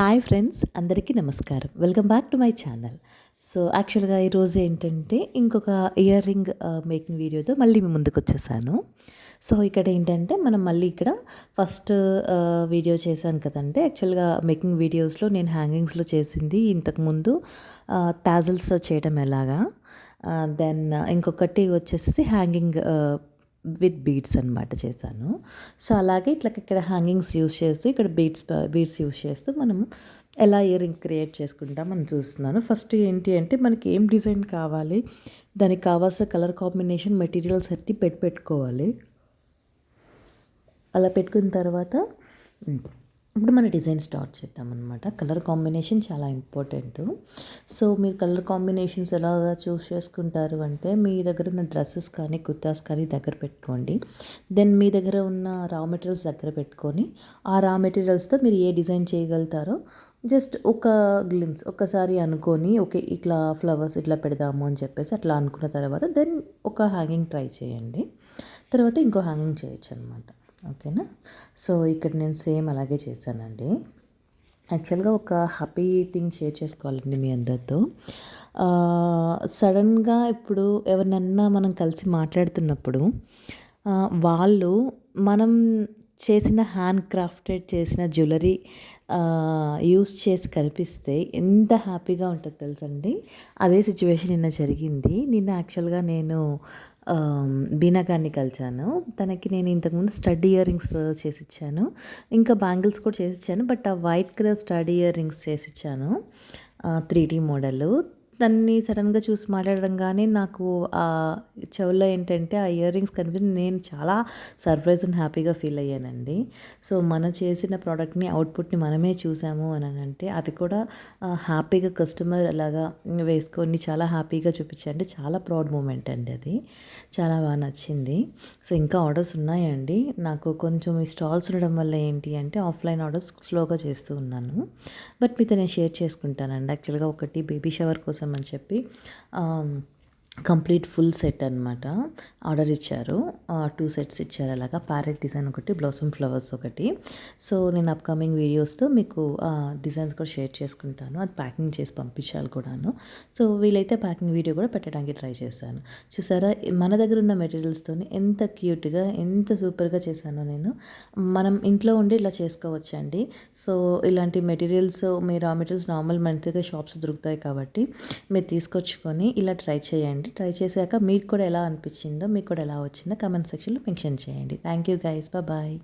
Hi friends, అందరికీ నమస్కారం. Welcome back to my channel. So, యాక్చువల్‌గా ఈరోజు ఏంటంటే ఇంకొక ఇయర్ రింగ్ మేకింగ్ వీడియోతో మళ్ళీ మీ ముందుకొచ్చేసాను. సో, ఇక్కడ ఏంటంటే మనం మళ్ళీ ఇక్కడ ఫస్ట్ వీడియో చేశాను కదండీ! యాక్చువల్‌గా మేకింగ్ వీడియోస్‌లో నేను హ్యాంగింగ్స్‌లో చేసింది ఇంతకుముందు టాజిల్స్ చేయడం ఎలాగా, దెన్ ఇంకొకటి వచ్చేసేసి హ్యాంగింగ్ విత్ బీడ్స్ అనమాట చేశాను. సో, అలాగే ఇట్లా ఇక్కడ హ్యాంగింగ్స్ యూజ్ చేస్తూ ఇక్కడ బీడ్స్ యూజ్ చేస్తూ మనం ఎలా ఇయర్ రింగ్ క్రియేట్ చేసుకుంటామని చూస్తున్నాను. ఫస్ట్ ఏంటి అంటే మనకి ఏం డిజైన్ కావాలి, దానికి కావాల్సిన కలర్ కాంబినేషన్ మెటీరియల్స్ అన్నీ పెట్టుకోవాలి. అలా పెట్టుకున్న తర్వాత ఇప్పుడు మన డిజైన్ స్టార్ట్ చేద్దామన్నమాట. కలర్ కాంబినేషన్ చాలా ఇంపార్టెంట్. సో, మీరు కలర్ కాంబినేషన్స్ ఎలాగా చూస్ చేసుకుంటారు అంటే మీ దగ్గర ఉన్న డ్రెస్సెస్ కానీ కుర్తాస్ కానీ దగ్గర పెట్టుకోండి. దెన్ మీ దగ్గర ఉన్న రా మెటీరియల్స్ దగ్గర పెట్టుకొని ఆ రా మెటీరియల్స్తో మీరు ఏ డిజైన్ చేయగలుగుతారో జస్ట్ ఒక గ్లిమ్స్ ఒక్కసారి అనుకొని ఓకే ఇట్లా ఫ్లవర్స్ ఇట్లా పెడదాము అని చెప్పేసి అట్లా అనుకున్న తర్వాత దెన్ ఒక హ్యాంగింగ్ ట్రై చేయండి. తర్వాత ఇంకో హ్యాంగింగ్ చేయొచ్చు అనమాట. ఓకేనా. సో, ఇక్కడ నేను సేమ్ అలాగే చేశానండి. యాక్చువల్గా ఒక హ్యాపీ థింగ్ షేర్ చేసుకోవాలండి మీ అందరితో. సడన్గా ఇప్పుడు ఎవరినన్నా మనం కలిసి మాట్లాడుతున్నప్పుడు వాళ్ళు మనం చేసిన హ్యాండ్ క్రాఫ్టెడ్ చేసిన జ్యువెలరీ యూస్ చేసి కనిపిస్తే ఎంత హ్యాపీగా ఉంటుందో తెలుసండి. అదే సిచ్యువేషన్ నిన్న జరిగింది. నిన్న యాక్చువల్గా నేను బీనా గారిని కలిసాను. తనకి నేను ఇంతకుముందు స్టడ్ ఇయర్ రింగ్స్ చేసిచ్చాను, ఇంకా బ్యాంగిల్స్ కూడా చేసిచ్చాను. బట్ ఆ white colour stud earrings చేసిచ్చాను 3D మోడల్. దాన్ని సడన్గా చూసి మాట్లాడంగానే నాకు చెవుల్లో ఏంటంటే ఆ ఇయర్ రింగ్స్ కనిపించి నేను చాలా సర్ప్రైజ్ అండ్ హ్యాపీగా ఫీల్ అయ్యానండి. సో, మనం చేసిన ప్రోడక్ట్ని అవుట్పుట్ని మనమే చూసాము అని అంటే అది కూడా హ్యాపీగా కస్టమర్ అలాగా వేసుకొని చాలా హ్యాపీగా చూపించండి. చాలా ప్రౌడ్ మూమెంట్ అండి అది. చాలా బాగా నచ్చింది. సో, ఇంకా ఆర్డర్స్ ఉన్నాయండి. నాకు కొంచెం ఈ స్టాల్స్ ఉండడం వల్ల ఏంటి అంటే ఆఫ్లైన్ ఆర్డర్స్ స్లోగా చేస్తూ ఉన్నాను. బట్ మీతో నేను షేర్ చేసుకుంటానండి. యాక్చువల్గా ఒకటి బేబీ షవర్ కోసం అని చెప్పి కంప్లీట్ ఫుల్ సెట్ అనమాట ఆర్డర్ ఇచ్చారు. 2 సెట్స్ ఇచ్చారు. అలాగా ప్యారెట్ డిజైన్ ఒకటి, బ్లాసమ్ ఫ్లవర్స్ ఒకటి. సో, నేను అప్కమింగ్ వీడియోస్తో మీకు డిజైన్స్ కూడా షేర్ చేసుకుంటాను. అది ప్యాకింగ్ చేసి పంపించాలి కూడాను. సో, వీలైతే ప్యాకింగ్ వీడియో కూడా పెట్టడానికి ట్రై చేశాను. చూసారా మన దగ్గర ఉన్న మెటీరియల్స్తో ఎంత క్యూట్గా ఎంత సూపర్గా చేశానో నేను. మనం ఇంట్లో ఉండి ఇలా చేసుకోవచ్చండి. సో, ఇలాంటి మెటీరియల్స్ మీరు రా మెటీరియల్స్ నార్మల్ మన దగ్గర షాప్స్ దొరుకుతాయి కాబట్టి మీరు తీసుకొచ్చుకొని ఇలా ట్రై చేయండి. ట్రై చేశాక మీకు కూడా ఎలా అనిపించిందో, మీకు కూడా ఎలా వచ్చిందో కామెంట్ సెక్షన్లో మెన్షన్ చేయండి. Thank you guys. బాయ్.